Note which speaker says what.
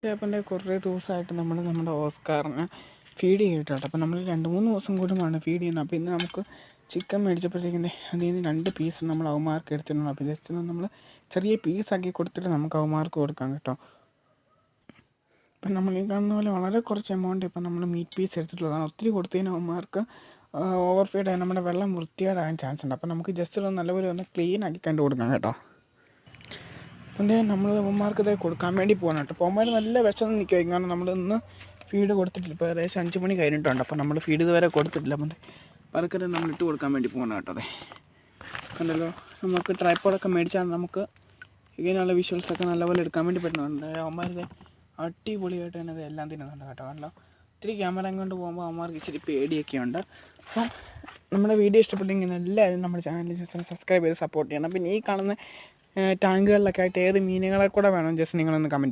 Speaker 1: ചേപ്പൻ്റെ കുറേ ദിവസമായിട്ട് നമ്മുടെ ഓസ്കാറിന് ഫീഡ് ചെയ്തിട്ടുണ്ട്. അപ്പോൾ നമ്മൾ 2-3 ദിവസം കൂടുമാണ് ഫീഡ് ചെയ്യുന്നത്. അപ്പോൾ ഇന്ന് നമുക്ക് ചിക്കൻ മേടിച്ചപ്പോഴത്തേക്കിൻ്റെ അതിൽ നിന്ന് 2 പീസ് നമ്മൾ അവന്മാർക്ക് എടുത്തിട്ടുണ്ട്. അപ്പോൾ ജസ്റ്റ് നമ്മൾ ചെറിയ പീസാക്കി കൊടുത്തിട്ട് നമുക്ക് അവന്മാർക്ക് കൊടുക്കാം കേട്ടോ. ഇപ്പം നമ്മൾ ഈ കാണുന്ന പോലെ വളരെ കുറച്ച് എമൗണ്ട് ഇപ്പം നമ്മൾ മീറ്റ് പീസ് എടുത്തിട്ടുള്ളതാണ്. ഒത്തിരി കൊടുത്തു കഴിഞ്ഞാൽ അവന്മാർക്ക് ഓവർ ഫീഡ് ആയി നമ്മുടെ വെള്ളം വൃത്തികേടാകാൻ ചാൻസ് ഉണ്ട്. അപ്പോൾ നമുക്ക് ജസ്റ്റ് നല്ലപോലെ ഒന്ന് ക്ലീൻ ആക്കി കണ്ടു കൊടുക്കാം കേട്ടോ. അപ്പം നമ്മൾ അവന്മാർക്ക് ഇതേ കൊടുക്കാൻ വേണ്ടി പോകണം കേട്ടോ. അപ്പോൾ അവന്മാർ നല്ല വിശന്ന് നിൽക്കുമായിരിക്കും, കാരണം നമ്മൾ ഇന്ന് ഫീഡ് കൊടുത്തിട്ടില്ല. ഇപ്പോൾ ഏകദേശം 5 മണി കഴിഞ്ഞിട്ടുണ്ട്. അപ്പോൾ നമ്മൾ ഫീഡ് ഇതുവരെ കൊടുത്തിട്ടില്ല. അപ്പം പതുക്കെ നമ്മൾ ഇട്ട് കൊടുക്കാൻ വേണ്ടി പോകണം കേട്ടോ. അതെ കണ്ടല്ലോ, നമുക്ക് ട്രൈപ്പോഡൊക്കെ മേടിച്ചാൽ നമുക്ക് ഇങ്ങനെയുള്ള വിഷ്വൽസൊക്കെ നല്ലപോലെ എടുക്കാൻ വേണ്ടി പറ്റുന്നുണ്ട്. അവന്മാരിത് അടിപൊളിയായിട്ട് തന്നെ ഇത് എല്ലാം തിന്നുന്നുണ്ട് കേട്ടോ. കാരണം ഒത്തിരി ക്യാമറ കൊണ്ട് പോകുമ്പോൾ അവന്മാർക്ക് ഇച്ചിരി പേടിയൊക്കെ ഉണ്ട്. അപ്പം നമ്മുടെ വീഡിയോ ഇഷ്ടപ്പെട്ടെങ്കിൽ എല്ലാവരും നമ്മുടെ ചാനൽ സബ്സ്ക്രൈബ് ചെയ്ത് സപ്പോർട്ട് ചെയ്യണം. പിന്നെ ഈ കാണുന്ന ടാങ്കുകളിലൊക്കെ ആയിട്ട് ഏത് മീനുകളെ കൂടെ വേണം ജസ്റ്റ് നിങ്ങളൊന്ന് കമൻറ്റ്